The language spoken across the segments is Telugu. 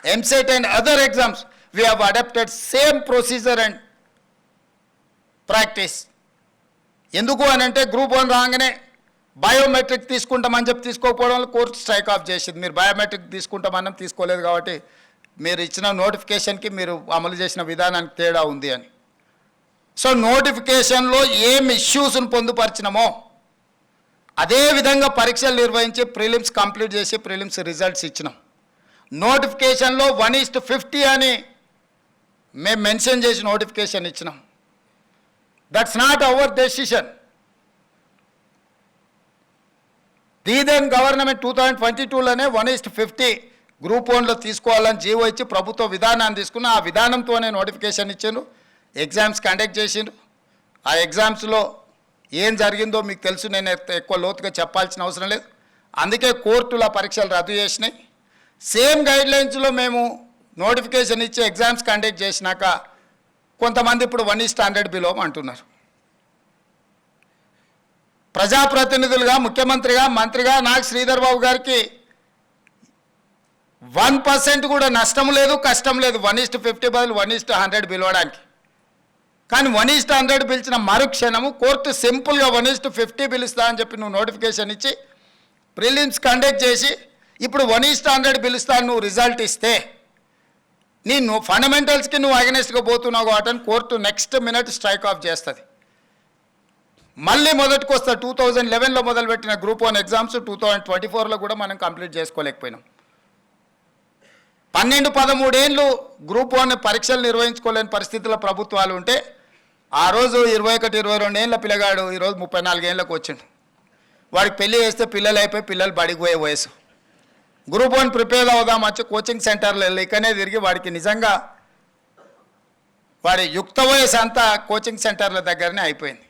MCET and other exams, we have adopted same procedure and practice. ఎందుకు అని అంటే గ్రూప్ 1 రాగానే బయోమెట్రిక్ తీసుకుంటామని చెప్పి తీసుకోకపోవడం వల్ల కోర్టు స్ట్రైక్ ఆఫ్ చేసింది. మీరు బయోమెట్రిక్ తీసుకుంటామని తీసుకోలేదు కాబట్టి మీరు ఇచ్చిన నోటిఫికేషన్కి మీరు అమలు చేసిన విధానానికి తేడా ఉంది అని. సో నోటిఫికేషన్లో ఏం ఇష్యూస్ను పొందుపరిచినామో అదే విధంగా పరీక్షలు నిర్వహించి ప్రిలిమ్స్ కంప్లీట్ చేసి ప్రిలిమ్స్ రిజల్ట్స్ ఇచ్చినాం. నోటిఫికేషన్లో 1:50 అని మేము మెన్షన్ చేసి నోటిఫికేషన్ ఇచ్చినాం. That's not our decision. The then government 2022లోనే 1:50 గ్రూప్ 1లో తీసుకోవాలని జీవో ఇచ్చి ప్రభుత్వ విధానాన్ని తీసుకున్న ఆ విధానంతోనే నోటిఫికేషన్ ఇచ్చాను. ఎగ్జామ్స్ కండక్ట్ చేసిండు. ఆ ఎగ్జామ్స్లో ఏం జరిగిందో మీకు తెలుసు, నేను ఎక్కువ లోతుగా చెప్పాల్సిన అవసరం లేదు. అందుకే కోర్టుల పరీక్షలు రద్దు చేసినాయి. సేమ్ గైడ్లైన్స్లో మేము నోటిఫికేషన్ ఇచ్చి ఎగ్జామ్స్ కండక్ట్ చేసినాక కొంతమంది ఇప్పుడు 1:100 బిలో అంటున్నారు. ప్రజాప్రతినిధులుగా, ముఖ్యమంత్రిగా, మంత్రిగా నాకు శ్రీధర్ బాబు గారికి 1% కూడా నష్టం లేదు, కష్టం లేదు 1:50 బదులు 1:100 పిలవడానికి. కానీ 1:100 పిలిచిన మరుక్షణము కోర్టు సింపుల్గా 1:50 పిలుస్తా అని చెప్పి నువ్వు నోటిఫికేషన్ ఇచ్చి ప్రిలిమ్స్ కండక్ట్ చేసి ఇప్పుడు 1:100 పిలుస్తాను నువ్వు రిజల్ట్ ఇస్తే నీ ఫండమెంటల్స్కి నువ్వు అగెనెస్ట్గా పోతున్నావు కాబట్టి court next minute strike off చేస్తుంది. మళ్ళీ మొదటికి వస్తా. 2011లో మొదలుపెట్టిన గ్రూప్ 1 ఎగ్జామ్స్ 2024లో కూడా మనం కంప్లీట్ చేసుకోలేకపోయినాం. 12-13 ఏళ్ళు గ్రూప్ 1 పరీక్షలు నిర్వహించుకోలేని పరిస్థితుల్లో ప్రభుత్వాలు ఉంటే ఆ రోజు 21-22 ఏళ్ళ పిల్లగాడు ఈరోజు 34 ఏళ్ళకు వచ్చిండు. వాడికి పెళ్లి చేస్తే పిల్లలు అయిపోయి పిల్లలు బడికి పోయే వయసు. గ్రూప్ 1 ప్రిపేర్ అవుదాం వచ్చి కోచింగ్ సెంటర్లో ఇక్కడనే తిరిగి వాడికి నిజంగా వాడి యుక్త వయసు అంతా కోచింగ్ సెంటర్ల దగ్గరనే అయిపోయింది.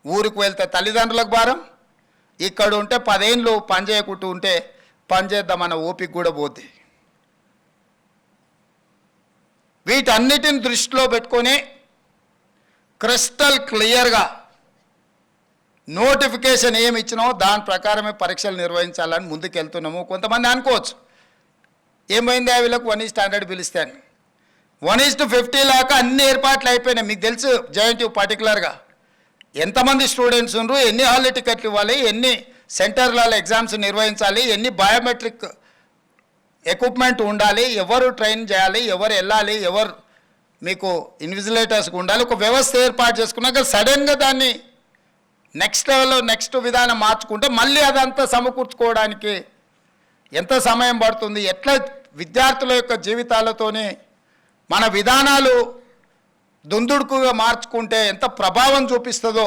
ఊరికి వెళ్తే తల్లిదండ్రులకు భారం, ఇక్కడ ఉంటే 10 ఏళ్ళు పని చేయకుంటూ ఉంటే పని చేద్దామన్న ఓపిక కూడా పోద్ది. వీటన్నిటిని దృష్టిలో పెట్టుకొని క్రిస్టల్ క్లియర్గా నోటిఫికేషన్ ఏమి ఇచ్చినామో దాని ప్రకారమే పరీక్షలు నిర్వహించాలని ముందుకెళ్తున్నాము. కొంతమంది అనుకోవచ్చు ఏమైంది వీళ్ళకు 1:100 పిలిస్తే అని. 1:50 లాగా అన్ని ఏర్పాట్లు అయిపోయినాయి. మీకు తెలుసు JNTU పర్టికులర్గా ఎంతమంది స్టూడెంట్స్ ఉన్నారు, ఎన్ని హాల్ టికెట్లు ఇవ్వాలి, ఎన్ని సెంటర్లలో ఎగ్జామ్స్ నిర్వహించాలి, ఎన్ని బయోమెట్రిక్ ఎక్విప్మెంట్ ఉండాలి, ఎవరు ట్రైన్ చేయాలి, ఎవరు వెళ్ళాలి, ఎవరు మీకు ఇన్విజిలేటర్స్గా ఉండాలి, ఒక వ్యవస్థ ఏర్పాటు చేసుకున్నాక సడన్గా దాన్ని నెక్స్ట్ లెవెల్లో నెక్స్ట్ విధానం మార్చుకుంటే మళ్ళీ అదంతా సమకూర్చుకోవడానికి ఎంత సమయం పడుతుంది, ఎట్లా విద్యార్థుల యొక్క జీవితాలతోనే మన విధానాలు దుందుడుకుగా మార్చుకుంటే ఎంత ప్రభావం చూపిస్తుందో